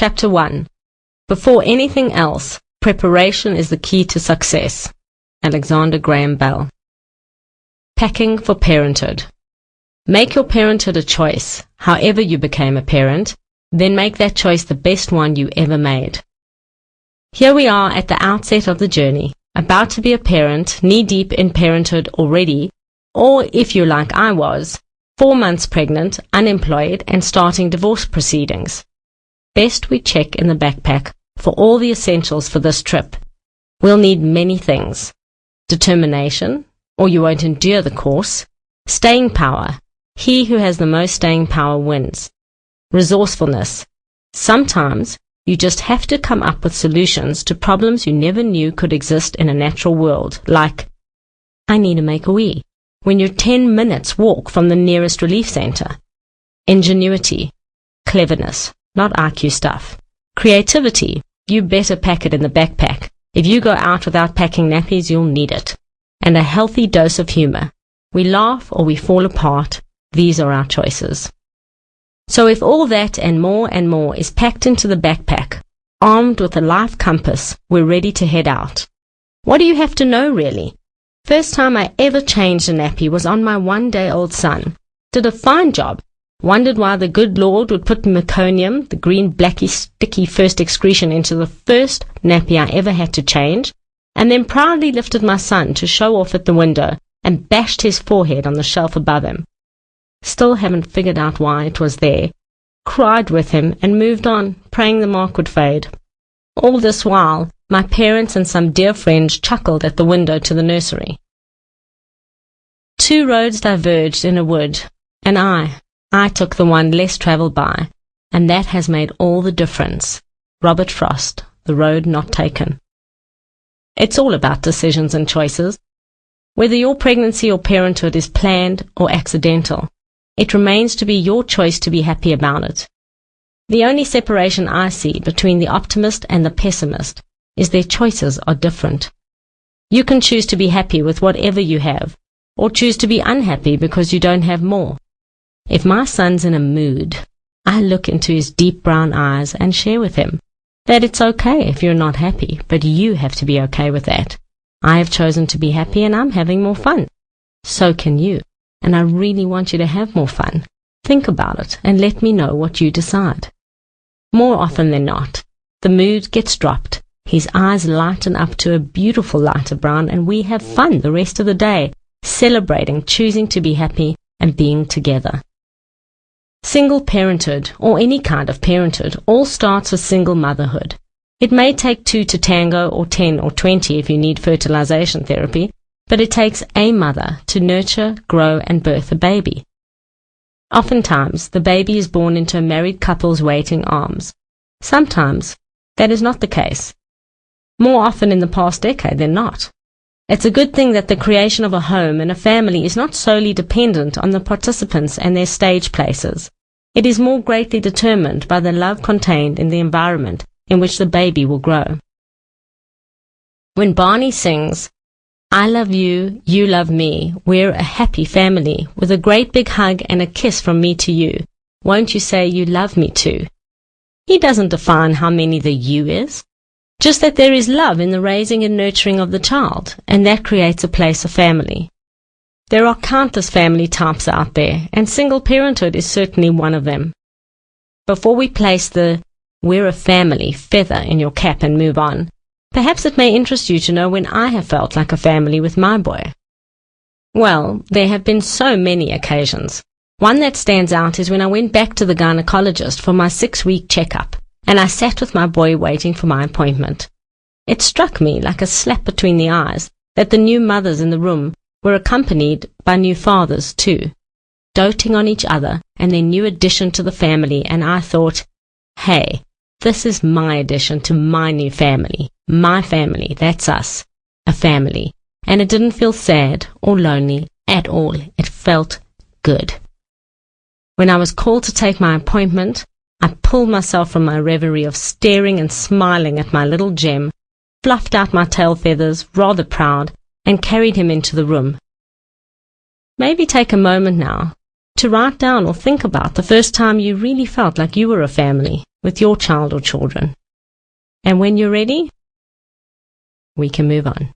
Chapter 1. Before anything else, preparation is the key to success. Alexander Graham Bell. Packing for parenthood. Make your parenthood a choice. However you became a parent, then make that choice the best one you ever made. Here we are at the outset of the journey, about to be a parent, knee-deep in parenthood already, or if you're like I was, 4 months pregnant, unemployed, and starting divorce proceedings. Best we check in the backpack for all the essentials for this trip. We'll need many things. Determination, or you won't endure the course. Staying power. He who has the most staying power wins. Resourcefulness. Sometimes you just have to come up with solutions to problems you never knew could exist in a natural world, like, I need to make a wee, when you're 10 minutes walk from the nearest relief center. Ingenuity. Cleverness, not IQ stuff. Creativity. You better pack it in the backpack. If you go out without packing nappies, you'll need it. And a healthy dose of humor. We laugh or we fall apart. These are our choices. So if all that and more is packed into the backpack, armed with a life compass, we're ready to head out. What do you have to know, really? First time I ever changed a nappy was on my 1-day-old son. Did a fine job. Wondered why the good Lord would put meconium, the green blacky sticky first excretion, into the first nappy I ever had to change, and then proudly lifted my son to show off at the window and bashed his forehead on the shelf above him. Still haven't figured out why it was there. Cried with him and moved on, praying the mark would fade. All this while, my parents and some dear friends chuckled at the window to the nursery. 2 roads diverged in a wood, and I took the one less travelled by, and that has made all the difference. Robert Frost, The Road Not Taken. It's all about decisions and choices. Whether your pregnancy or parenthood is planned or accidental, it remains to be your choice to be happy about it. The only separation I see between the optimist and the pessimist is their choices are different. You can choose to be happy with whatever you have, or choose to be unhappy because you don't have more. If my son's in a mood, I look into his deep brown eyes and share with him that it's okay if you're not happy, but you have to be okay with that. I have chosen to be happy and I'm having more fun. So can you, and I really want you to have more fun. Think about it and let me know what you decide. More often than not, the mood gets dropped, his eyes lighten up to a beautiful lighter brown, and we have fun the rest of the day, celebrating, choosing to be happy, and being together. Single parenthood, or any kind of parenthood, all starts with single motherhood. It may take 2 to tango, or 10 or 20 if you need fertilization therapy, but it takes a mother to nurture, grow, and birth a baby. Oftentimes, the baby is born into a married couple's waiting arms. Sometimes, that is not the case. More often in the past decade than not. It's a good thing that the creation of a home and a family is not solely dependent on the participants and their stage places. It is more greatly determined by the love contained in the environment in which the baby will grow. When Barney sings, I love you, you love me, we're a happy family, with a great big hug and a kiss from me to you, won't you say you love me too? He doesn't define how many the you is. Just that there is love in the raising and nurturing of the child, and that creates a place of family. There are countless family types out there, and single parenthood is certainly one of them. Before we place the "we're a family" feather in your cap and move on, perhaps it may interest you to know when I have felt like a family with my boy. Well, there have been so many occasions. One that stands out is when I went back to the gynecologist for my 6-week checkup, and I sat with my boy waiting for my appointment. It struck me like a slap between the eyes that the new mothers in the room were accompanied by new fathers too, doting on each other and their new addition to the family, and I thought, hey, this is my addition to my new family. My family, that's us, a family. And it didn't feel sad or lonely at all. It felt good. When I was called to take my appointment, I pulled myself from my reverie of staring and smiling at my little gem, fluffed out my tail feathers, rather proud, and carried him into the room. Maybe take a moment now to write down or think about the first time you really felt like you were a family with your child or children. And when you're ready, we can move on.